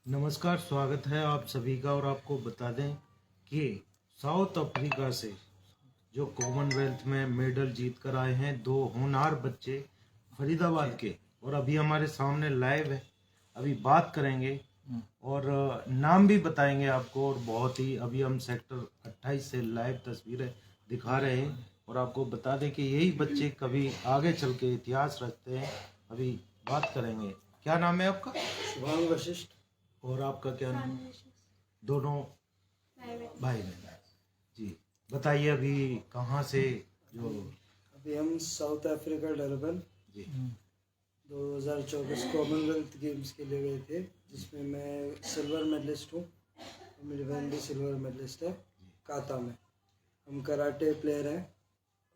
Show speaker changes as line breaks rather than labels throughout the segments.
नमस्कार, स्वागत है आप सभी का। और आपको बता दें कि साउथ अफ्रीका से जो कॉमनवेल्थ में मेडल जीत कर आए हैं दो होनहार बच्चे फरीदाबाद के, और अभी हमारे सामने लाइव है, अभी बात करेंगे और नाम भी बताएंगे आपको। और बहुत ही अभी हम सेक्टर 28 से लाइव तस्वीरें दिखा रहे हैं और आपको बता दें कि यही बच्चे कभी आगे चल के इतिहास रचते हैं। अभी बात करेंगे। क्या नाम है आपका?
शुभांग वशिष्ठ।
और आपका क्या नाम? दोनों भाई बहन जी। बताइए अभी कहाँ से जो
अभी हम साउथ अफ्रीका डरबन
जी
2024 कॉमनवेल्थ गेम्स के लिए गए थे, जिसमें मैं सिल्वर मेडलिस्ट हूँ और मेरी बहन भी सिल्वर मेडलिस्ट है काता में। हम कराटे प्लेयर हैं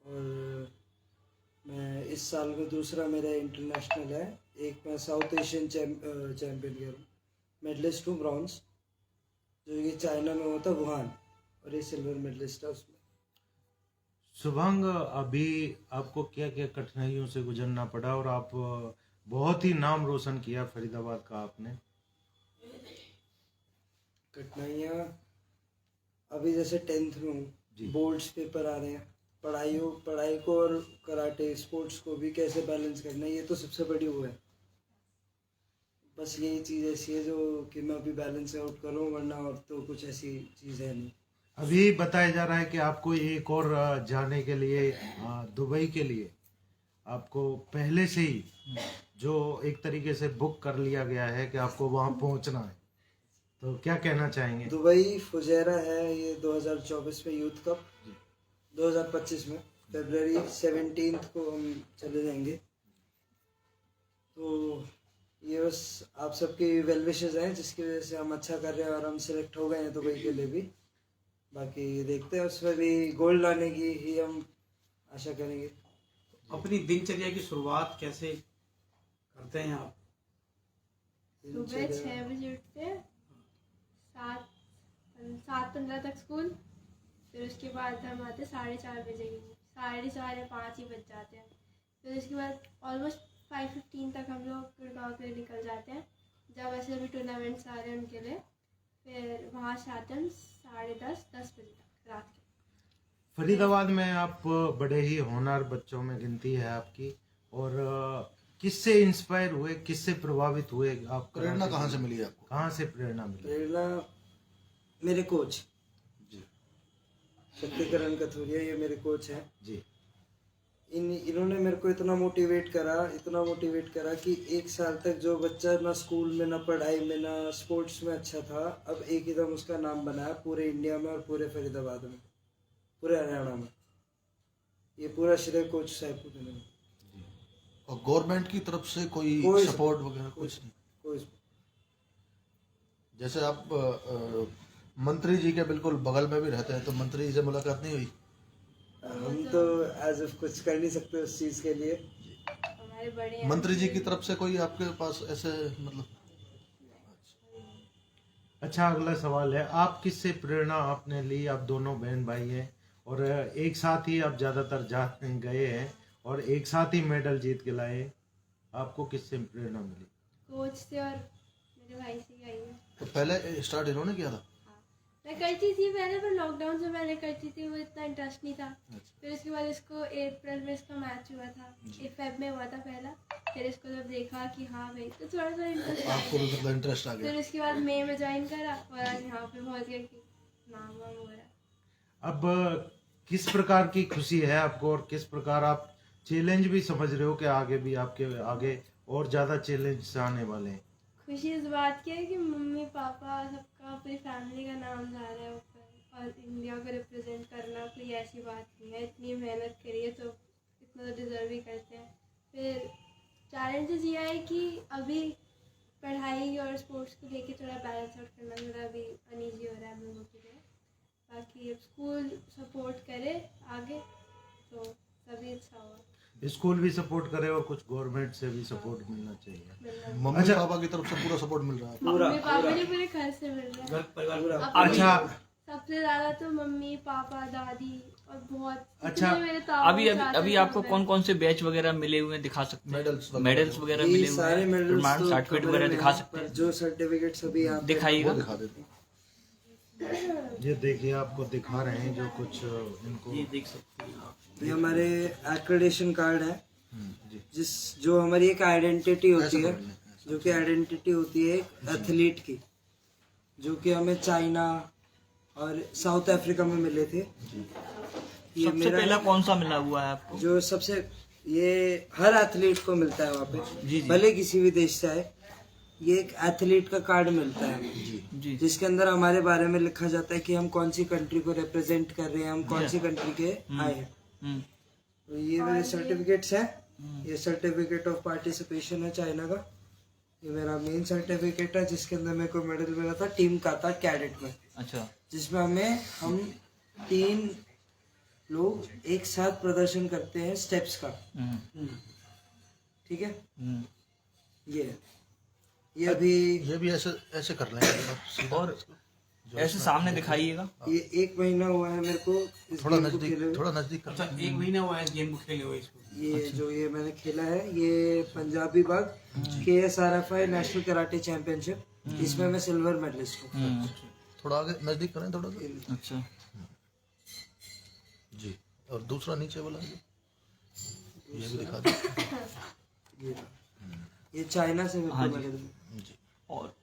और मैं इस साल में दूसरा मेरा इंटरनेशनल है। एक मैं साउथ एशियन चैम्पियन कह रहा हूँ, मेडलिस्ट हूँ ब्रॉन्ज, जो ये चाइना में होता वुहान, और ये सिल्वर मेडलिस्ट है उसमें।
शुभांग, अभी आपको क्या क्या कठिनाइयों से गुजरना पड़ा और आप बहुत ही नाम रोशन किया फरीदाबाद का आपने?
कठिनाइयाँ अभी जैसे 10th में हूँ, बोर्ड्स पेपर आ रहे हैं, पढ़ाई को और कराटे स्पोर्ट्स को भी कैसे बैलेंस करना है, ये तो सबसे बड़ी वो है। बस यही चीज़ ऐसी है जो कि मैं अभी बैलेंस आउट करूँ, वरना और तो कुछ ऐसी चीज़ है नहीं।
अभी बताया जा रहा है कि आपको एक और जाने के लिए दुबई के लिए आपको पहले से ही जो एक तरीके से बुक कर लिया गया है कि आपको वहां पहुंचना है, तो क्या कहना चाहेंगे?
दुबई फुजैरा है ये 2024 में यूथ कप, 2025 में फरवरी 17 को हम चले जाएंगे। तो ये बस आप सबकी वेल विशेस हैं, जिसकी वजह से हम अच्छा कर रहे हैं और हम सिलेक्ट हो गए हैं दुबई के लिए भी। बाकी देखते हैं, उसमें भी गोल्ड लाने की ही हम आशा करेंगे।
अपनी दिनचर्या की शुरुआत कैसे करते हैं आप?
सुबह 6 बजे उठते हैं, 7:15 तक स्कूल, फिर उसके बाद हम आते 4:30 बजे, 4:30 या 5 ही बज जाते हैं। फिर उसके बाद ऑलमोस्ट 5:15 तक हम लोग गुड़गांव के लिए निकल जाते हैं, जब वैसे भी टूर्नामेंट्स आ रहे हैं उनके लिए। फिर वहाँ से आते हैं 10:30 बजे तक रात के।
फरीदाबाद में आप बड़े ही होनहार बच्चों में गिनती है आपकी। और किससे इंस्पायर हुए, किससे प्रभावित हुए आप?
प्रेरणा कहाँ से मिली आपको?
कहाँ से प्रेरणा मिली?
प्रेरणा मेरे कोच
जी
शक्तिकरण कथुरिया, ये मेरे कोच हैं
जी।
इन्होंने मेरे को इतना मोटिवेट करा कि 1 साल तक जो बच्चा ना स्कूल में, ना पढ़ाई में, ना स्पोर्ट्स में अच्छा था, अब एकदम उसका नाम बनाया पूरे इंडिया में और पूरे फरीदाबाद में, पूरे हरियाणा में। ये पूरा श्रेय कोच साहब को देना।
और गवर्नमेंट की तरफ से कोई सपोर्ट वगैरह कुछ नहीं?
कोई
जैसे आप मंत्री जी के बिल्कुल बगल में भी रहते हैं, तो मंत्री जी से मुलाकात नहीं हुई?
हम तो एज ऑफ कुछ कर नहीं सकते उस चीज के लिए।
हमारे बड़े
मंत्री जी की तरफ से कोई आपके पास ऐसे मतलब?
अच्छा, अगला सवाल है, आप किससे प्रेरणा आपने ली? आप दोनों बहन भाई हैं और एक साथ ही आप ज्यादातर जा गए हैं और एक साथ ही मेडल जीत के लाए। आपको किससे प्रेरणा मिली?
कोच से और मेरे भाई से ही आई है।
तो पहले स्टार्ट इन्होंने किया था?
मैं करती थी पहले, पर लॉकडाउन से पहले करती थी, वो इतना इंटरेस्ट नहीं था। फिर उसके बाद इसको अप्रैल में इसका मैच हुआ था, फेब में हुआ था पहला। फिर इसको जब देखा कि हाँ भाई, तो थोड़ा सा इंटरेस्ट
आपको भी मतलब इंटरेस्ट आ
फिर
गया?
उसके बाद मई में ज्वाइन करा और आज यहाँ पे पहुँच गया कि नाम वाम हो रहा।
अब किस प्रकार की खुशी है आपको और किस प्रकार आप चैलेंज भी समझ रहे हो कि आगे भी आपके आगे और ज्यादा चैलेंज आने वाले हैं?
खुशी इस बात की है कि मम्मी पापा सबका, पूरी फैमिली का नाम जा रहा है ऊपर, और इंडिया को रिप्रेजेंट करना कोई ऐसी बात नहीं है। इतनी मेहनत करी है तो इतना तो डिजर्व ही करते हैं। फिर चैलेंजेस ये है कि अभी पढ़ाई और स्पोर्ट्स को लेके थोड़ा बैलेंस आउट करना थोड़ा अभी अनईजी हो रहा है हम लोगों के लिए। बाकी अब स्कूल सपोर्ट करे आगे तो तभी अच्छा होगा।
स्कूल भी सपोर्ट करे और कुछ गवर्नमेंट से भी सपोर्ट मिलना चाहिए।
मम्मी पापा की तरफ से पूरा सपोर्ट मिल रहा है?
मम्मी पापा ने पूरे घर से मिल रहा है।
घर परिवार
अच्छा,
सबसे ज्यादा तो मम्मी पापा दादी और बहुत
अच्छा,
इतने मेरे ताऊ
अभी अभी
चाचा
अभी आपको
सब
कौन कौन से बैच वगैरह मिले हुए हैं, दिखा सकते हैं? मेडल्स वगैरह
ये
मिले हुए
सारे
हैं,
मेडल्स
प्रमाण
तो
सर्टिफिकेट
कमरे
वगैरह
में
दिखा
हैं,
सकते
पर
हैं?
जो सर्टिफिकेट सभी यहाँ पे
दिखाइएगा।
दिखा देते हैं।
ये देखिए आपको दिखा रहे हैं जो कुछ इनको।
ये देख सकते हैं आप।
ये हमारे एक्रेडिटेशन कार्ड है,
जी
जो हमारी एक आइडेंटिटी होती है, जो कि आइडेंटिटी होती है एक एथलीट की, जो कि हमें चाइना और साउथ अफ्रीका में मिले थे। ये
सबसे
मेरा
पहला कौन सा मिला हुआ है आपको?
जो सबसे, ये हर एथलीट को मिलता है वहाँ
जी,
पे,
जी।
भले किसी भी देश से आए, ये एक एथलीट का कार्ड मिलता है,
जी
जिसके अंदर हमारे बारे में लिखा जाता है कि हम कौन सी कंट्री को रिप्रेजेंट कर रहे हैं, हम कौन सी कंट्री के आए हैं।
हम्म,
तो ये मेरे सर्टिफिकेट्स हैं। ये सर्टिफिकेट ऑफ पार्टिसिपेशन है चाइना का। ये मेरा मेन सर्टिफिकेट है, जिसके अंदर मेरे को मेडल मिला था टीम काता कैडेट में,
अच्छा
जिसमें हम 3 लोग एक साथ प्रदर्शन करते हैं स्टेप्स का।
हम्म,
ठीक है,
हम्म।
ये अभी
ये भी ऐसे ऐसे कर लेंगे
और ऐसे सामने दिखाइएगा।
ये 1 महीना हुआ है मेरे को इस
थोड़ा
गेम को खेले हुए।
थोड़ा नजदीक कर
अच्छा, 1 महीना हुआ है इस गेम को खेले हुए इसको।
ये जो ये मैंने खेला है, ये पंजाबी बाग KSRFI नेशनल कराटे चैंपियनशिप, इसमें मैं सिल्वर मेडलिस्ट हूँ।
थोड़ा आगे नजदीक करें थोड़ा सा।
अच्छा,
जी, और दूसरा नीचे वाला ये भी दिखा दो।
ये चाइना से मेरे
हाँ
को
जी।
मेडल मिला।
जी,
और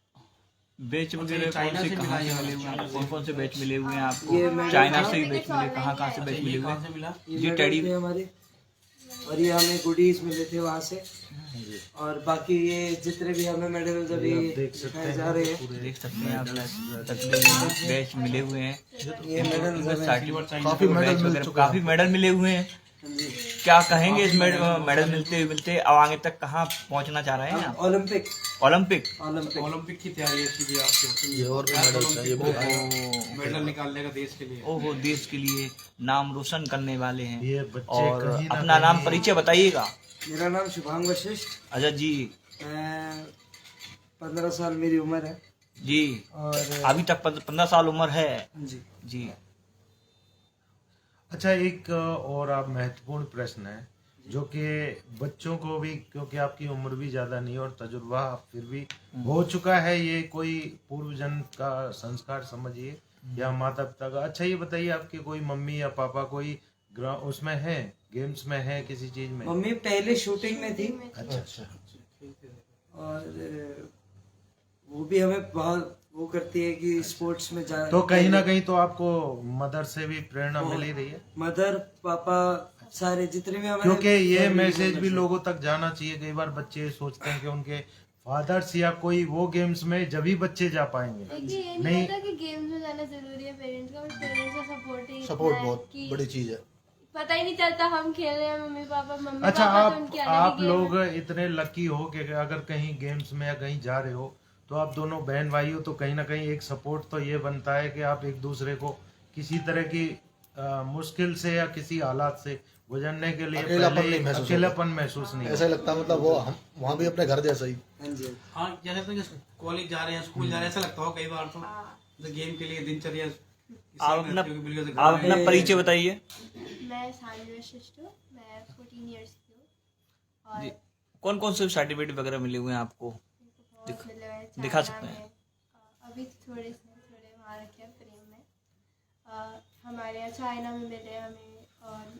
बैच वगैरह कौन
चाइना
से
से
कहाँ
मिला
से
है?
मिले हुए हैं? कौन कौन से बैच मिले हुए हैं आपको?
ये मैडल
चाइना
था।
से ही बैच मिले, कहाँ कहाँ से बैच मिले हुए
कहाँ
हैं?
से मिला?
ये
जी,
मेडल
टेडी-
थे हमारे, और ये हमें गुडीज मिले थे वहाँ से। और बाकी ये जितने भी हमें मेडल्स अभी
देख सकते
दिखाए जा रहे हैं,
देख सकते हैं आप तकरीबन बैच मिले हुए हैं।
ये मेडल्स हमें
काफी मेडल मिल चुका
काफी मेडल मिले हुए हैं। क्या कहेंगे इस मेडल मिलते मिलते अब आगे तक कहाँ पहुँचना चाह रहे हैं आप?
Olympic
Olympic.
ओलंपिक की तैयारी अच्छी की आपको,
ये और भी मेडल्स हैं, ये भी दिखाएं।
मेडल निकालने का देश के लिए।
ओहो, देश के लिए नाम रोशन करने वाले हैं।
ये बच्चे
और
कहीं ना
अपना नाम
कहीं-
परिचय बताइएगा।
मेरा नाम शुभांग वशिष्ठ,
अच्छा जी,
मैं 15 साल मेरी उम्र है।
जी
और
अभी तक 15 साल उम्र है
जी,
जी।
अच्छा, एक और आप महत्वपूर्ण प्रश्न है जो कि बच्चों को भी, क्योंकि आपकी उम्र भी ज्यादा नहीं और तजुर्बा फिर भी हो चुका है, ये कोई पूर्वजन का संस्कार समझिए या माता पिता का। अच्छा, ये बताइए आपके कोई मम्मी या पापा कोई उसमें है, गेम्स में है, किसी चीज में?
मम्मी पहले शूटिंग में थी,
अच्छा अच्छा।
और वो भी हमें बहुत वो करती है कि स्पोर्ट्स में जा।
तो कहीं ना कहीं तो आपको मदर से भी प्रेरणा मिल ही रही है,
मदर पापा सारे जितने भी हमारे
क्योंकि ये
family
मैसेज भी
members
लोगों तक जाना चाहिए। कई बार बच्चे सोचते हैं कि उनके फादर्स या कोई वो गेम्स में जब ही बच्चे जा पाएंगे।
देखिए, ये
नहीं।
नहीं होता कि गेम्स में जाना जरूरी है पेरेंट्स का, बट पेरेंट्स का सपोर्ट ही इतना
सपोर्ट
है
बहुत
कि
बड़ी चीज है।
पता ही नहीं चलता हम खेल रहे हैं, मम्मी
अच्छा,
पापा तो उनकी अलग ही
आप
गेम
लोग
है।
इतने लकी हो कि अगर कहीं गेम्स में या कहीं जा रहे हो तो आप दोनों बहन भाई हो, तो कहीं ना कहीं एक सपोर्ट तो ये बनता है कि आप एक दूसरे को किसी तरह की मुश्किल से या किसी हालात से गुजरने के लिए
अकेलापन
पहले
नहीं महसूस
अकेलापन महसूस नहीं
ऐसा ही लगता है, मतलब वो हम वहाँ भी अपने घर जैसा ही।
हाँ जी।
हाँ, जैसे कि कॉलेज जा रहे हैं, स्कूल जा रहे हैं, ऐसा लगता हो कई बार तो गेम के लिए दिनचर्या।
आप अपना परिचय बताइए।
मैं सान्वी वशिष्ठ हूँ, मैं 14 इयर्स की हूँ और
जी, कौन कौन से सर्टिफिकेट वगैरह मिले हुए हैं आपको?
मेरे को बहुत मिले हुए हैं
दिखा
चाइना
सकते हैं।
में। अभी थोड़े वहाँ रखे हैं फ्रेम में। हमारे यहाँ चाइना में मिले हमें, और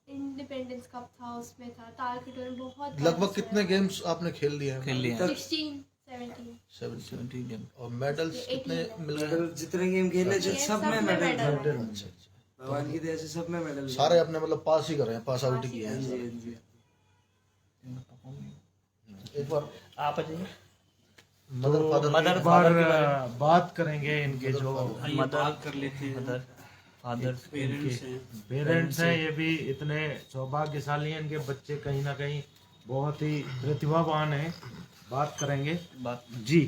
इंडिपेंडेंस कप था उसमें था, तालकटोरे में बहुत
लगभग कितने गेम्स आपने खेल लिए हैं?
खेल लिए हैं
16 17
17 गेम।
और मेडल्स कितने मिल रहे हैं?
मेडल जितने गेम खेले सब में मेडल
अच्छा अच्छा।
भगवान की दया से सब में मेडल
सारे अपने मतलब पास ही कर रहे हैं, पास आउट ही किए हैं।
जी।
एक बार
आप बताइए।
मदर फादर
मदर
एक बार
फादर के बारे में।
बात करेंगे इनके जो
बात कर लेते हैं।
मदर फादर
पेरेंट्स हैं,
पेरेंट्स हैं, ये भी इतने सौभाग्यशाली हैं, इनके बच्चे कहीं ना कहीं बहुत ही प्रतिभावान हैं। बात करेंगे
बात।
जी।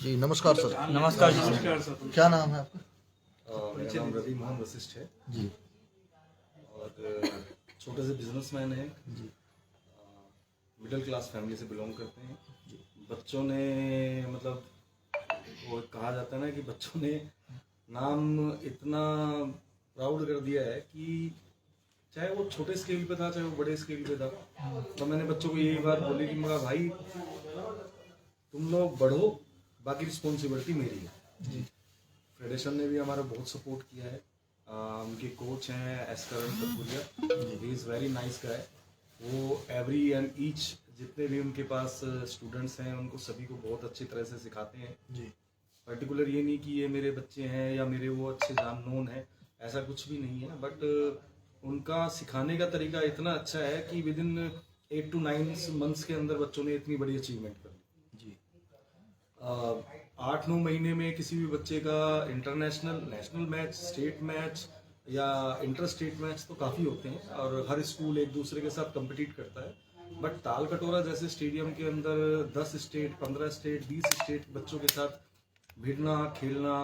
जी नमस्कार सर।
नमस्कार जी।
नमस्कार सर।
क्या नाम है आपका?
मेरा नाम रवि मोहन वशिष्ठ है
जी
और छोटे से बिजनेसमैन है जी। मिडिल क्लास फैमिली से बिलोंग करते हैं। बच्चों ने मतलब वो कहा जाता है ना कि बच्चों ने नाम इतना प्राउड कर दिया है कि चाहे वो छोटे स्केल पे था चाहे वो बड़े स्केल पे था, तो मैंने बच्चों को यही बात बोली कि मेरा भाई तुम लोग बढ़ो, बाकी रिस्पॉन्सिबिलिटी मेरी है। फेडरेशन ने भी हमारा बहुत सपोर्ट किया है। उनके कोच हैं एस्करन Kapuria, he is very nice guy. वो एवरी एंड ईच जितने भी उनके पास स्टूडेंट्स हैं उनको सभी को बहुत अच्छी तरह से सिखाते हैं
जी।
पर्टिकुलर ये नहीं कि ये मेरे बच्चे हैं या मेरे वो अच्छे जान नोन है, ऐसा कुछ भी नहीं है, बट उनका सिखाने का तरीका इतना अच्छा है कि विद इन 8 to 9 मंथ्स के अंदर बच्चों ने इतनी बड़ी अचीवमेंट कर ली
जी।
8-9 महीने में किसी भी बच्चे का international, national match, state match या इंटर स्टेट मैच तो काफ़ी होते हैं और हर स्कूल एक दूसरे के साथ कम्पिटिट करता है, बट ताल कटोरा जैसे स्टेडियम के अंदर 10 स्टेट, 15 स्टेट, 20 स्टेट बच्चों के साथ भिड़ना, खेलना,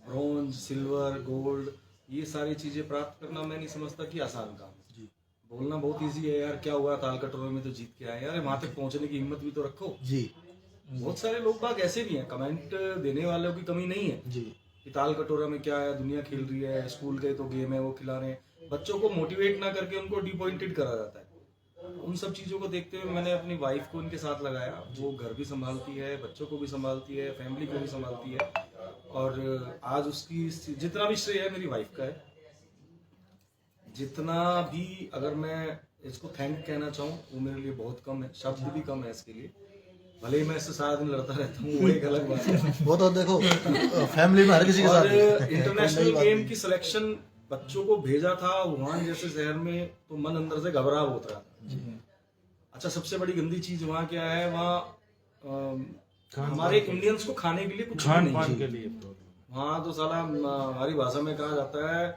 ब्रॉन्ज, सिल्वर, गोल्ड, ये सारी चीज़ें प्राप्त करना मैं नहीं समझता कि आसान काम है।
जी।
बोलना बहुत इजी है यार, क्या हुआ ताल कटोरा में तो जीत के आए यार, वहां तक पहुंचने की हिम्मत भी तो रखो।
जी।
बहुत सारे लोग बाग ऐसे भी हैं, कमेंट देने वालों की कमी नहीं है
जी।
कि ताल कटोरा में क्या है, दुनिया खेल रही है, स्कूल गए तो गेम है वो खिला रहे हैं। बच्चों को मोटिवेट ना करके उनको डिपॉइंटेड करा जाता है। उन सब चीज़ों को देखते हुए मैंने अपनी वाइफ को उनके साथ लगाया, वो घर भी संभालती है, बच्चों को भी संभालती है, फैमिली को भी संभालती है, और आज उसकी जितना भी श्रेय है मेरी वाइफ का है। जितना भी अगर मैं इसको थैंक कहना चाहूँ वो मेरे लिए बहुत कम है, शब्द भी कम है इसके लिए। भले ही मैं इससे सारा दिन लड़ता रहता हूँ, वो एक अलग बात है।
वो तो देखो फैमिली में हर किसी के
और
साथ
इंटरनेशनल गेम की सिलेक्शन बच्चों को भेजा था वुहान जैसे शहर में, तो मन अंदर से घबरा होता रहा था। अच्छा, सबसे बड़ी गंदी चीज वहाँ क्या है, वहाँ हमारे इंडियन्स को खाने के लिए कुछ
खान
नहीं
पान
है।
के लिए
वहाँ तो साला हमारी भाषा में कहा जाता है,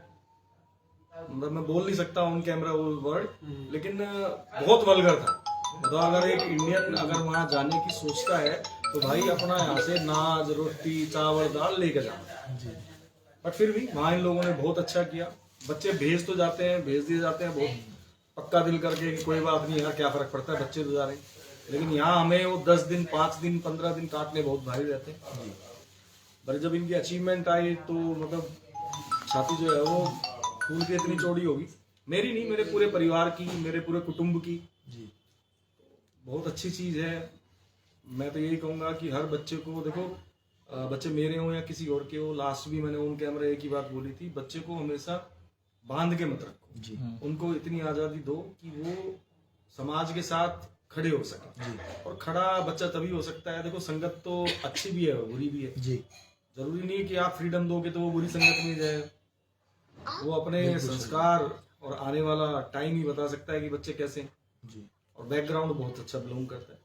मतलब मैं बोल नहीं सकता ऑन कैमरा वो वर्ड, लेकिन बहुत वल्गर था। तो अगर एक इंडियन अगर वहाँ जाने की सोचता है तो भाई अपना यहाँ से नाज, रोटी, चावल, दाल लेकर जाना। बट फिर भी वहाँ इन लोगों ने बहुत अच्छा किया। बच्चे भेज तो जाते हैं, भेज दिए जाते हैं बहुत पक्का दिल करके कि कोई बात नहीं यार, क्या फर्क पड़ता है, बच्चे तो जा रहे हैं। लेकिन यहाँ हमें वो 10 दिन, 5 दिन, 15 दिन काटने बहुत भारी रहते हैं। पर जब इनकी अचीवमेंट आई तो मतलब छाती जो है वो फूल के इतनी चौड़ी होगी, मेरी नहीं, मेरे पूरे परिवार की, मेरे पूरे कुटुंब की।
जी।
बहुत अच्छी चीज़ है। मैं तो यही कहूँगा कि हर बच्चे को देखो, बच्चे मेरे हों या किसी और के हो, लास्ट भी मैंने ऑन कैमरा एक ही बात बोली थी, बच्चे को हमेशा बांध के मत रखो।
जी।
उनको इतनी आज़ादी दो कि वो समाज के साथ खड़े हो सके। और खड़ा बच्चा तभी हो सकता है, देखो संगत तो अच्छी भी है और बुरी भी है।
जी।
जरूरी नहीं है कि आप फ्रीडम दोगे तो वो बुरी संगत में जाएगा। वो अपने संस्कार और आने वाला टाइम ही बता सकता है कि बच्चे कैसे हैं।
जी।
और बैकग्राउंड बहुत अच्छा बिलोंग करता है।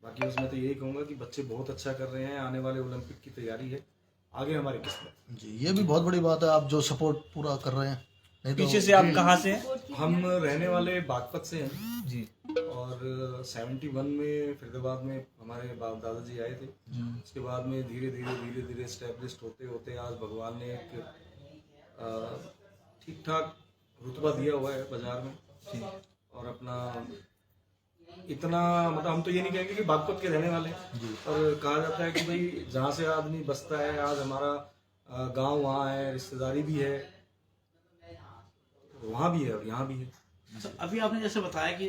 बाकी उसमें तो यही कहूंगा कि बच्चे बहुत अच्छा कर रहे हैं, आने वाले ओलंपिक की तैयारी है, आगे हमारी किस्मत।
जी, ये भी बहुत बड़ी बात है, आप जो सपोर्ट पूरा कर रहे हैं। नहीं तो
पीछे से आप कहाँ से हैं?
हम रहने वाले बागपत से हैं
जी।
और 71 में फरीदाबाद में हमारे बाप दादाजी आए थे। उसके बाद में धीरे धीरे एस्टेब्लिश्ड होते होते आज भगवान ने एक ठीक ठाक रुतबा दिया हुआ है बाजार में। और अपना इतना मतलब हम तो ये नहीं कहेंगे कि बागपत के रहने वाले हैं, और कहा जाता है कि भाई जहाँ से आदमी बसता है, आज हमारा गांव वहाँ है, रिश्तेदारी भी है, वहाँ भी है और यहाँ भी है।
अच्छा, अभी आपने जैसे बताया कि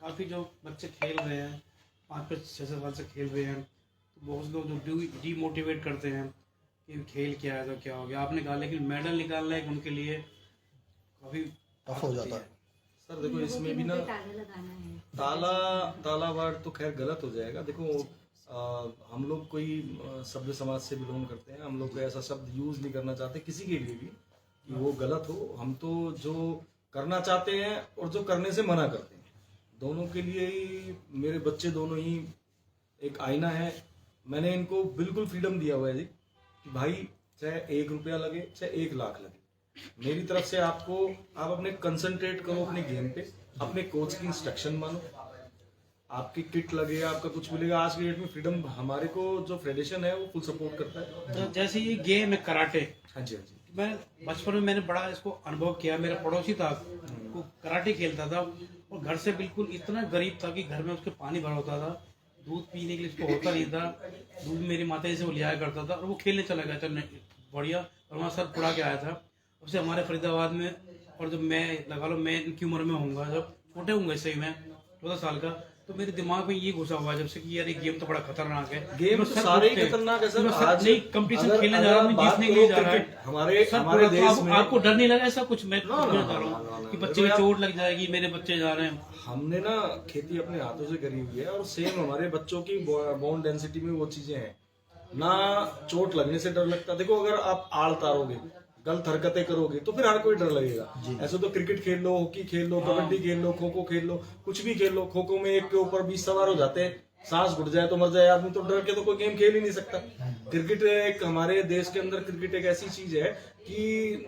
काफ़ी जो बच्चे खेल रहे हैं 5-6 साल से खेल रहे हैं, तो बहुत लोग जो डीमोटिवेट करते हैं कि खेल क्या है तो क्या हो गया, आपने कहा, लेकिन मेडल निकालना एक उनके लिए काफ़ी
टफ हो जाता है।
सर देखो इसमें भी ना ताला वर्ड तो खैर गलत हो जाएगा। देखो हम लोग कोई सभ्य समाज से बिलोंग करते हैं, हम लोग कोई ऐसा शब्द यूज नहीं करना चाहते किसी के लिए भी कि वो गलत हो। हम तो जो करना चाहते हैं और जो करने से मना करते हैं, दोनों के लिए ही मेरे बच्चे दोनों ही एक आईना है। मैंने इनको बिल्कुल फ्रीडम दिया हुआ है जी कि भाई चाहे 1 रुपया लगे चाहे 1 लाख लगे, मेरी तरफ से आपको, आप अपने कंसंट्रेट करो अपने गेम पे, अपने कोच की इंस्ट्रक्शन मानो, आपकी किट लगे, आपका कुछ मिलेगा। आज के डेट में फ्रीडम हमारे को जो फेडरेशन है वो फुल सपोर्ट करता है।
तो जैसे ये गेम है कराटे,
हाँ जी, हाँ जी।
मैं बचपन में मैंने बड़ा इसको अनुभव किया। मेरा पड़ोसी था, वो कराटे खेलता था और घर से बिल्कुल इतना गरीब था कि घर में उसके पानी भरा होता था, दूध पीने के लिए उसको होता नहीं था, दूध मेरी माता जी से वो लिया करता था, और वो खेलने चला गया था बढ़िया, और वहाँ सर पुड़ा के आया था। उससे हमारे फरीदाबाद में, और जब मैं लगा लो मैं इनकी उम्र में होऊंगा, जब छोटे होंगे सही मैं 14 साल का, तो मेरे दिमाग में ये घुसा हुआ है जब से कि यार ये गेम तो बड़ा खतरनाक है।
गेम तो सारे ही खतरनाक है सर। आज
नहीं कंपटीशन
अगर-
खेलने जा रहा
अगर
हूँ,
बात
जीतने के लिए
करो
जा रहा है
क्रिकेट, हमारे
सर,
हमारे
पूरा
देश
तो
में
आपको डर नहीं लगा ऐसा कुछ? मैं
ना, ना,
जा रहा
ना,
हूँ
ना,
कि
ना,
बच्चे
देखो
की
यार,
चोट लग जाएगी, मेरे बच्चे जा रहे हैं।
हमने ना खेती अपने हाथों से करी हुई है और सेम हमारे बच्चों की बोन डेंसिटी में वो चीजें हैं ना। चोट लगने से डर लगता, देखो अगर आप आड़ तारोगे, गलत हरकतें करोगे तो फिर हर कोई डर लगेगा। ऐसे तो क्रिकेट खेल लो, हॉकी खेल लो, कबड्डी खेल लो, खो खो खेल लो, कुछ भी खेल लो। खो खो में एक के ऊपर 20 सवार हो जाते हैं, सांस घुट जाए तो मर जाए आदमी, तो डर के तो कोई गेम खेल ही नहीं सकता। क्रिकेट एक हमारे देश के अंदर क्रिकेट एक ऐसी चीज है कि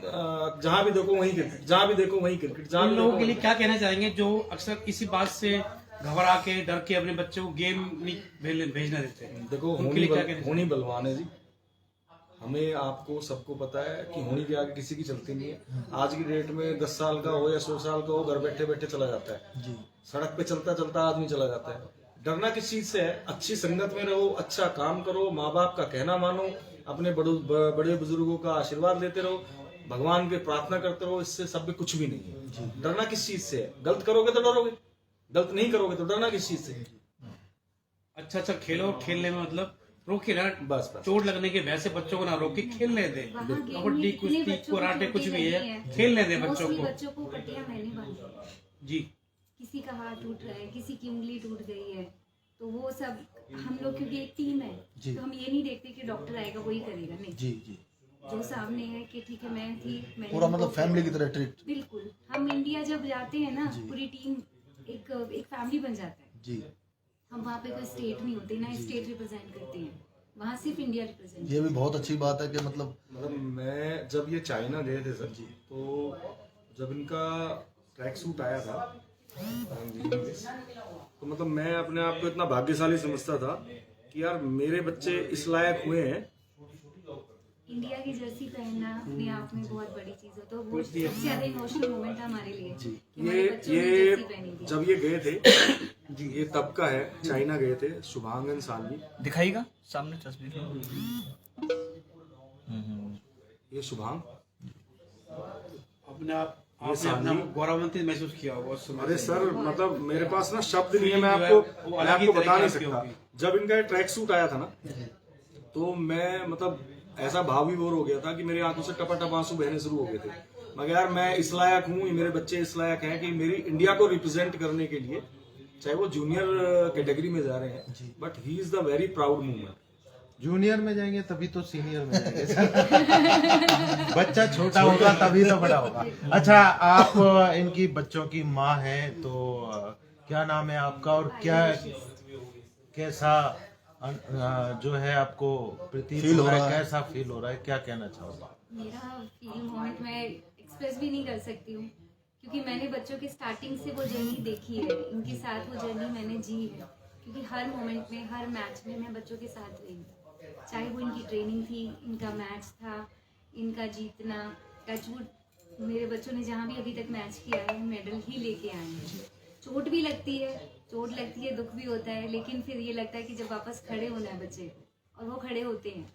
जहां भी देखो वहीं क्रिकेट, जहां भी देखो वहीं क्रिकेट, जहां
इन
भी
लोगों
देखो
के लिए क्या कहना चाहेंगे जो अक्सर इसी बात से घबरा के डर के अपने बच्चों को गेम नहीं भेजना देते हैं?
देखो
उनके लिए क्या कहना
होनी बलवान है जी। हमें आपको सबको पता है कि होनी के आगे किसी की चलती नहीं है। आज की डेट में 10 साल का हो या 100 साल का हो, घर बैठे बैठे चला जाता है जी। सड़क पे चलता चलता आदमी चला जाता है। डरना किस चीज से है? अच्छी संगत में रहो, अच्छा काम करो, माँ बाप का कहना मानो, अपने बड़े बुजुर्गों का आशीर्वाद लेते रहो, भगवान के प्रार्थना करते रहो। इससे सब भी कुछ भी नहीं है। डरना किस चीज से है? गलत करोगे तो डरोगे, गलत नहीं करोगे तो डरना किस चीज से है?
अच्छा खेलो, खेलने में मतलब रोके ना,
बस
चोट लगने के वैसे बच्चों को ना रोके, खेलने दे।
वहाँ गेम
कबड्डी,
में इतने
कुश्ती,
बच्चों को
कराटे कुछ
चोटें
भी
लगी
है,
हैं।
खेलने दे बच्चों
Mostly
को
बच्चों को पट्टियां मैंने बांधी हैं।
जी।
किसी का हाथ टूट रहा है, किसी की उंगली टूट गई है, तो वो सब हम लोग क्योंकि एक टीम है तो हम ये नहीं देखते कि डॉक्टर आएगा वही करेगा, नहीं
जी जी
जो सामने है कि ठीक है मैं थी, मैंने
पूरा मतलब
उनको-
फैमिली की तरह ट्रीट।
बिल्कुल। हम इंडिया जब जाते हैं ना, पूरी टीम एक फैमिली बन जाता है।
जी
हम वहाँ पे कोई स्टेट नहीं होते ना, स्टेट रिप्रेजेंट करते हैं, वहाँ सिर्फ इंडिया रिप्रेजेंट।
ये भी बहुत अच्छी बात है कि मतलब
मैं जब ये चाइना गए थे सर जी, तो जब इनका ट्रैक सूट आया था तो मतलब मैं अपने आप को इतना भाग्यशाली समझता था कि यार मेरे बच्चे इस लायक हुए हैं।
इंडिया की जर्सी पहनना अपने आप में बहुत बड़ी चीज है, तो वो सबसे ज्यादा इमोशनल मोमेंट था हमारे लिए कि हमारे बच्चों ने जर्सी पहनी थी।
जब ये गए थे जी, ये तब का है, चाइना गए थे, शुभांगन सालवी,
दिखाइएगा सामने तस्वीर।
ये शुभांग
अपने आप आपने अपना गौरवान्वित महसूस किया होगा उस समय
अरे
से।
सर मतलब मेरे पास ना शब्द नहीं है, मैं
जो है,
आपको
वो
मैं
अलग ही
आपको
तरह
बता
की
नहीं
आपकी
सकता।
होगी।
जब इनका ट्रैक सूट आया था ना, तो मैं मतलब ऐसा भाव विभोर हो गया था कि मेरी आंखों से टपाटप आंसू बहने शुरू हो गए थे। मगर यार मैं इस लायक हूँ, मेरे बच्चे इस लायक हैं कि मेरी इंडिया को रिप्रेजेंट करने के लिए, चाहे वो जूनियर कैटेगरी में जा रहे हैं, but he is the very proud movement.
Junior में जाएंगे तभी तो सीनियर में जाएंगे बच्चा छोटा होगा तभी तो बड़ा होगा। अच्छा, आप इनकी बच्चों की माँ हैं, तो क्या नाम है आपका और क्या कैसा जो है आपको प्रतीत
फील
हो
हो
रहा
रहा
है,
है?
कैसा फील हो रहा है, क्या कहना चाहोगे?
मेरा फील मोमेंट मैं एक्सप्रेस भी नहीं कर सकती हूँ, क्योंकि मैंने बच्चों की स्टार्टिंग से वो जर्नी देखी है, इनके साथ वो जर्नी मैंने जी है। क्योंकि हर मोमेंट में, हर मैच में मैं बच्चों के साथ रही, चाहे वो इनकी ट्रेनिंग थी, इनका मैच था, इनका जीतना। टचवुड मेरे बच्चों ने जहाँ भी अभी तक मैच किया है मेडल ही लेके आए हैं। चोट भी लगती है, दुख भी होता है, लेकिन फिर ये लगता है कि जब वापस खड़े होना है बच्चे को, और वो खड़े होते हैं।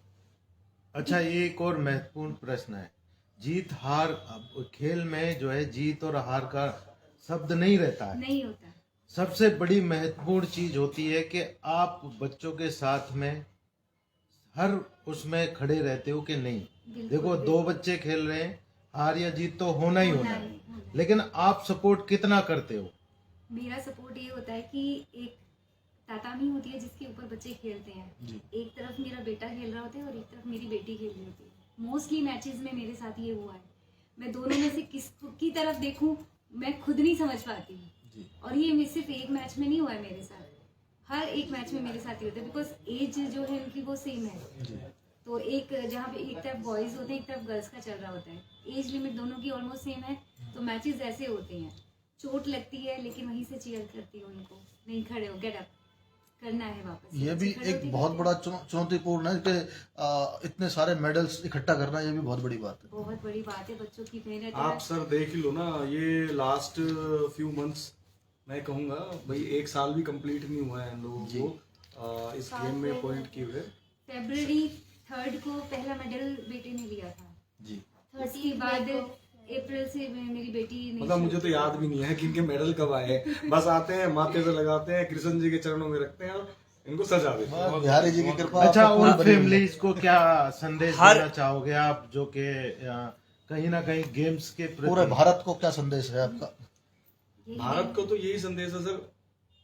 अच्छा, एक और महत्वपूर्ण प्रश्न है। जीत हार, अब खेल में जो है जीत और हार का शब्द नहीं रहता है,
नहीं होता।
सबसे बड़ी महत्वपूर्ण चीज होती है कि आप बच्चों के साथ में हर उसमें खड़े रहते हो कि नहीं।
बिल्कुल,
देखो, दो बच्चे खेल रहे हैं, हार या जीत तो होना ही होना है,
होना है।
लेकिन आप सपोर्ट कितना करते हो?
मेरा सपोर्ट ये होता है कि एक तातामी होती है जिसके ऊपर बच्चे खेलते हैं, एक तरफ मेरा बेटा खेल रहा होता है और एक तरफ मेरी बेटी खेल रही होती है। मोस्टली मैचेस में मेरे साथ ये हुआ है। मैं दोनों में से किसकी तरफ देखूं मैं खुद नहीं समझ पाती हूँ, और ये सिर्फ एक मैच में नहीं हुआ है मेरे साथ, हर एक मैच में मेरे साथ ही होता है। बिकॉज एज जो है उनकी वो सेम है, तो एक जहाँ पे एक तरफ बॉयज होते हैं, एक तरफ गर्ल्स का चल रहा होता है, एज लिमिट दोनों की ऑलमोस्ट सेम है, तो मैचेस ऐसे होते हैं। चोट लगती है लेकिन वहीं से चीयर करती हूँ उनको, नहीं खड़े हो, गेट अप करना है वापस।
ये भी
खड़े
एक
होते
बहुत
रहते
बड़ा चुनौतीपूर्ण है कि इतने सारे मेडल्स इकट्ठा करना, ये भी बहुत बड़ी बात है।
हैं। बहुत बड़ी बात है, बच्चों की मेहनत
आप सर देख ही लो ना, ये लास्ट फ्यू मंथ्स मैं कहूँगा भाई 1 साल भी कंप्लीट नहीं हुआ है इन लोगों को इस गेम में पॉइंट किए हुए।
February 3rd को पहला मेडल बेटे ने लिया था
जी।
उसके बाद अप्रैल से मेरी बेटी नहीं
मतलब मुझे तो याद भी नहीं है कि इनके मेडल कब आए हैं। बस आते हैं, माथे पे लगाते हैं, कृष्ण जी के चरणों में रखते हैं और इनको सजा देते हैं।
बस बिहारी जी की कृपा
अच्छा,
आपको पूरी
उन
बनी हुई है।
फैमिलीज को क्या संदेश
हर-
देना चाहोगे आप, जो कि कहीं ना कहीं गेम्स के
पूरे
प्रति
भारत को क्या संदेश है आपका?
यही
भारत
है।
को तो यही संदेश है सर,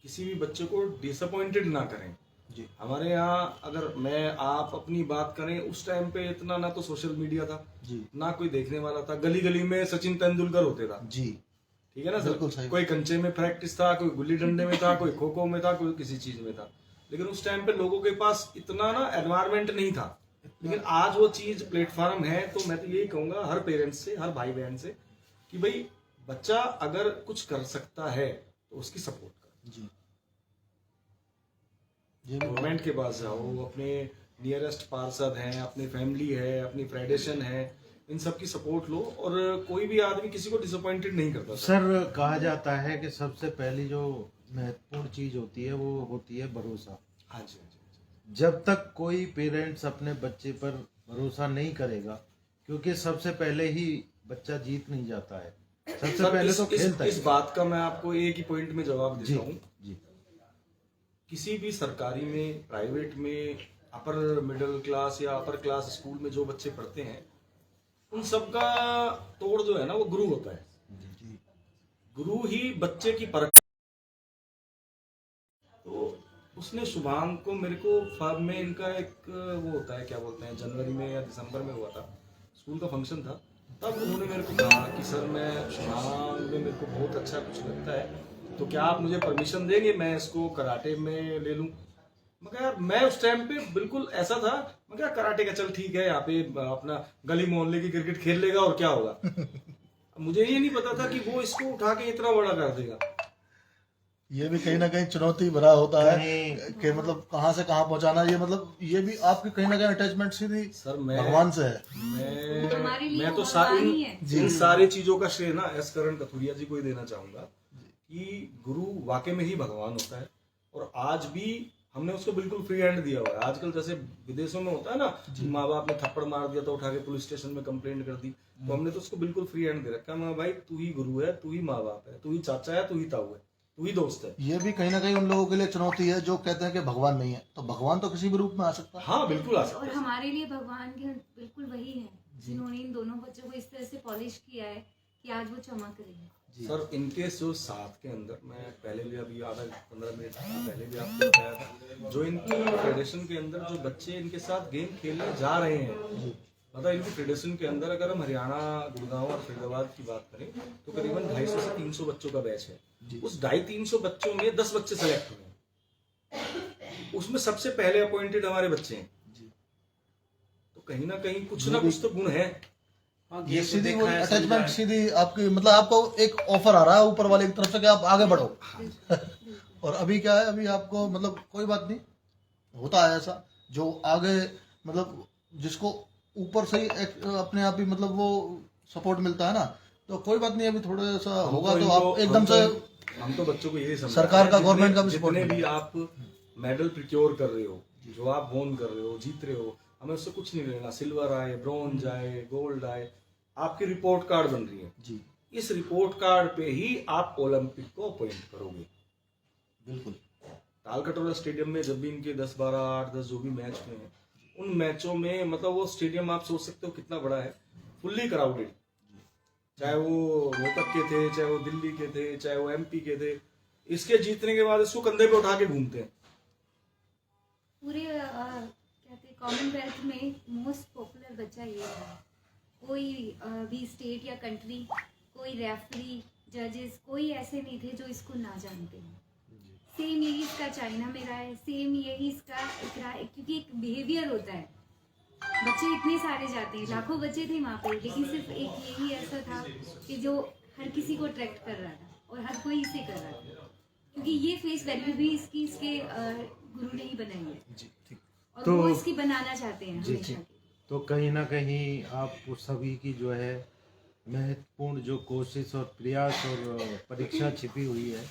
किसी भी बच्चे को डिसअपॉइंटेड ना करें।
जी।
हमारे यहाँ अगर मैं आप अपनी बात करें, उस टाइम पे इतना ना तो सोशल मीडिया था,
जी
ना कोई देखने वाला था। गली गली में सचिन तेंदुलकर होते था,
जी
ठीक है ना
बिल्कुल
सर।
सही।
कोई कंचे में प्रैक्टिस था, कोई गुल्ली डंडे में था, कोई खो खो में था, कोई किसी चीज में था। लेकिन उस टाइम पे लोगों के पास इतना ना एनवायरमेंट नहीं था। लेकिन आज वो चीज प्लेटफॉर्म है, तो मैं तो यही कहूंगा हर पेरेंट्स से, हर भाई बहन से, कि भाई बच्चा अगर कुछ कर सकता है तो उसकी सपोर्ट करो।
जी ये भी
गवर्नमेंट के पास जाओ, अपने नियरेस्ट पार्षद हैं, अपनी फैमिली है, अपनी फेडरेशन है, इन सब की सपोर्ट लो। और कोई भी आदमी किसी को डिसअपॉइंटेड नहीं करता सर।
सर, कहा जाता है कि सबसे पहली जो महत्वपूर्ण चीज होती है वो होती है भरोसा।
हाँ जी, हाँ जी, हाँ जी।
जब तक कोई पेरेंट्स अपने बच्चे पर भरोसा नहीं करेगा, क्योंकि सबसे पहले ही बच्चा जीत नहीं जाता है, सबसे
सर,
पहले तो खेलता
इस
है।
बात का मैं आपको एक ही पॉइंट में जवाब
जी
देता हूँ।
जी
किसी भी सरकारी में, प्राइवेट में, अपर मिडिल क्लास या अपर क्लास स्कूल में जो बच्चे पढ़ते हैं, उन सबका तोड़ जो है ना वो गुरु होता है। गुरु ही बच्चे की परख। तो उसने शुभांग को, मेरे को फर्म में इनका एक वो होता है, क्या बोलते हैं, जनवरी में या दिसंबर में हुआ था, स्कूल का फंक्शन था। तब उन्होंने मेरे को कहा कि सर मैं शुभांग में मेरे को बहुत अच्छा कुछ लगता है, तो क्या आप मुझे परमिशन देंगे, मैं इसको कराटे में ले लूं। मैं कहा यार, मैं उस टाइम पे बिल्कुल ऐसा था, मैं कहा कराटे का चल ठीक है, यहाँ पे अपना गली मोहल्ले की क्रिकेट खेल लेगा और क्या होगा। मुझे ये नहीं पता था कि वो इसको उठा के इतना बड़ा कर देगा।
ये भी कहीं ना कहीं चुनौती भरा होता है
कहीं-
कि मतलब कहाँ से कहाँ पहुंचाना। ये मतलब ये भी आपकी कहीं ना कहीं अटैचमेंट सीधी
सर मैं
भगवान से है।
हमारे लिए
मैं
वो
तो
भगवान ही है।
इन सारी चीजों का श्रेय ना एस करण कथुरिया जी को ही देना चाहूंगा कि गुरु वाकई में ही भगवान होता है। और आज भी हमने उसको बिल्कुल फ्री हैंड दिया हुआ है। आजकल जैसे विदेशों में होता है ना, माँ बाप ने थप्पड़ मार दिया तो उठा के पुलिस स्टेशन में कंप्लेंट कर दी, तो हमने तो उसको बिल्कुल फ्री हैंड दे रखा है। मैं भाई तू ही गुरु है, तू ही माँ बाप है, तू ही चाचा है, तू ही ताऊ है, तू ही दोस्त है।
ये भी कहीं ना कहीं उन लोगों के लिए चुनौती है जो कहते हैं कि भगवान नहीं है। तो भगवान तो किसी भी रूप में आ सकता है।
हाँ बिल्कुल आ
और
सकता है।
हमारे लिए भगवान के बिल्कुल वही है जिन्होंने इन दोनों बच्चों को इस तरह से पॉलिश किया है कि आज वो चमक रही है।
सर इनके जो साथ के अंदर, मैं पहले भी अभी आधा 15 मिनट पहले भी आपको बताया था, जो इनकी फेडरेशन के अंदर जो बच्चे इनके साथ गेम खेलने जा रहे हैं, मतलब इनकी फेडरेशन के अंदर अगर हम हरियाणा, गुड़गांव और फरीदाबाद की बात करें तो करीबन 250 से 300 बच्चों का बैच है। उस 250-300 बच्चों में 10 बच्चे सेलेक्ट हुए हैं, उसमें सबसे पहले अपॉइंटेड हमारे बच्चे हैं। तो कहीं ना कहीं कुछ ना कुछ तो गुण है।
हाँ,
ये
गेम को
सीधी
देखा
वही
है,
अटैचमेंट
समझा है।
सीधी आपकी, मतलब आपको एक ऑफर आ रहा है ऊपर वाले की तरफ से कि आप आगे बढ़ो। और अभी क्या है, अभी आपको मतलब कोई बात नहीं, होता है ऐसा जो आगे मतलब जिसको ऊपर से ही अपने आप ही मतलब वो सपोर्ट मिलता है ना, तो कोई बात नहीं, अभी थोड़ा सा होगा तो आप एकदम से
हम तो बच्चों को यही समझाते
सरकार
हैं,
का,
जितने-
गवर्नमेंट का भी सपोर्ट
जितने भी
मिलेगा।
आप मेडल प्रिक्योर कर रहे हो, जो आप वोन कर रहे हो, जीत रहे हो, हमें उससे कुछ नहीं लेना। सिल्वर आए, ब्रॉन्ज आए, गोल्ड आए, आपकी रिपोर्ट कार्ड बन रही है।
जी
इस रिपोर्ट कार्ड पे ही आप ओलंपिक को अपॉइंट करोगे।
बिल्कुल।
तालकटोरा स्टेडियम में जब भी इनके 10, 12, 8, 10 जो भी मैच हुए हैं, उन मैचों में मतलब वो स्टेडियम आप सोच सकते हो कितना बड़ा है, फुल्ली क्राउडेड। चाहे वो रोहतक के थे, चाहे वो दिल्ली के थे, चाहे वो एमपी के थे, इसके जीतने के बाद इसको कंधे पे उठा के घूमते हैं।
पूरे कहते हैं कॉमनवेल्थ में मोस्ट पॉपुलर बच्चा ये था। कोई भी स्टेट या कंट्री, कोई रेफरी, जजेस, कोई ऐसे नहीं थे जो इसको ना जानते हैं। सेम यही इसका चाइना में रहा है, सेम यही इसका रहा है, क्योंकि एक बिहेवियर होता है। बच्चे इतने सारे जाते हैं, लाखों बच्चे थे वहाँ पे, लेकिन सिर्फ एक यही ऐसा था कि जो हर किसी को अट्रैक्ट कर रहा था और हर कोई इसे कर रहा था, क्योंकि ये फेस वैल्यू भी इसकी इसके गुरु ने ही बनाई है और
तो-
वो इसकी बनाना चाहते हैं
जी,
हमेशा
जी।
की।
तो कहीं ना कहीं आप सभी की जो है महत्वपूर्ण जो कोशिश और प्रयास और परीक्षा छिपी हुई है,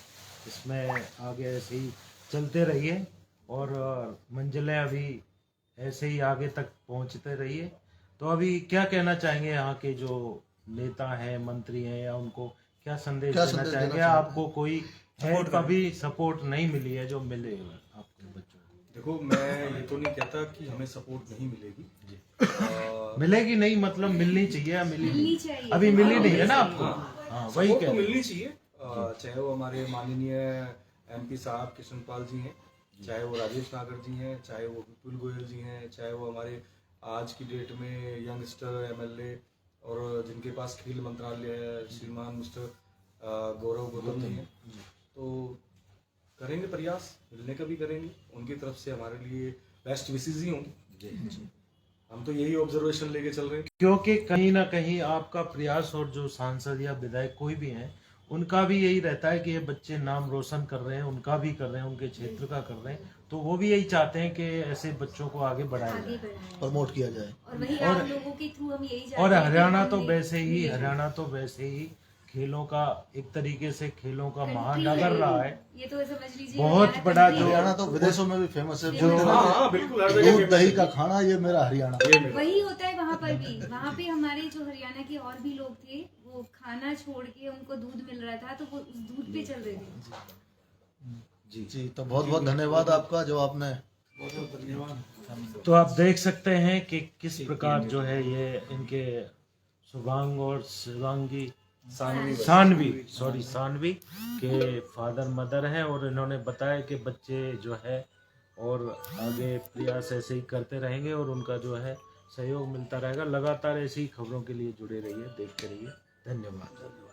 इसमें आगे ऐसे ही चलते रहिए और मंजिलें अभी ऐसे ही आगे तक पहुंचते रहिए। तो अभी क्या कहना चाहेंगे यहाँ के जो नेता हैं, मंत्री हैं, या उनको क्या संदेश
क्या
देना
संदेश
चाहेंगे?
देना चाहेंगे?
आपको कोई हेल्प अभी सपोर्ट नहीं मिली है जो मिले आपके बच्चों को?
देखो, मैं ये तो नहीं कहता कि हमें सपोर्ट नहीं मिलेगी।
मिलेगी नहीं मतलब मिलनी चाहिए या मिली
मिलनी
नहीं?
चाहिए।
अभी मिली नहीं है ना आपको?
हाँ,
हाँ वही
सपोर्ट
कह
तो
रहे हैं।
मिलनी चाहिए। चाहे वो हमारे माननीय MP साहब कृष्णपाल जी हैं, चाहे वो राजेश नागर जी हैं, चाहे वो विपुल गोयल जी हैं, चाहे वो हमारे आज की डेट में यंगस्टर MLA और जिनके पास खेल मंत्रालय है, श्रीमान मिस्टर गौरव गौतम जी हैं। तो करेंगे प्रयास, मिलने का भी करेंगे। उनकी तरफ से हमारे लिए बेस्ट विशेज ही होंगी। हम तो यही ऑब्जर्वेशन लेके चल रहे हैं।
क्योंकि कहीं ना कहीं आपका प्रयास, और जो सांसद या विधायक कोई भी हैं, उनका भी यही रहता है कि ये बच्चे नाम रोशन कर रहे हैं, उनका भी कर रहे हैं, उनके क्षेत्र का कर रहे हैं, तो वो भी यही चाहते हैं कि ऐसे बच्चों को आगे बढ़ाया
आगे
जाए।
बढ़ाएं।
प्रमोट किया जाए।
और वही आप लोगों के थ्रू हम यही चाहते
और
हैं कि
हरियाणा
हम
तो
एक-
वैसे ही खेलों का एक तरीके से खेलों का
country
महानगर रहा है।
ये तो समझ लीजिए
बहुत
हरियाणा
बड़ा
country है।
हरियाणा तो विदेशों में भी फेमस है।
जो-
हाँ, बिल्कुल, हर जगह
दूध
famous
दही
है।
का खाना ये मेरा हरियाणा।
ये मेरा।
वही होता है वहाँ पर भी। वहाँ पे हमारे जो हरियाणा के और भी लोग थे, वो खाना छोड़ के उनको दूध मिल रहा था तो वो उस दूध पे चल रहे थे।
जी, तो बहुत बहुत धन्यवाद आपका जो आपने।
बहुत बहुत धन्यवाद।
तो आप देख सकते हैं कि किस प्रकार जो है ये इनके शुभांग और शिवांगी सानवी के फादर मदर हैं, और इन्होंने बताया कि बच्चे जो है और आगे प्रयास ऐसे ही करते रहेंगे और उनका जो है सहयोग मिलता रहेगा। लगातार ऐसी खबरों के लिए जुड़े रहिए, देखते रहिए। धन्यवाद।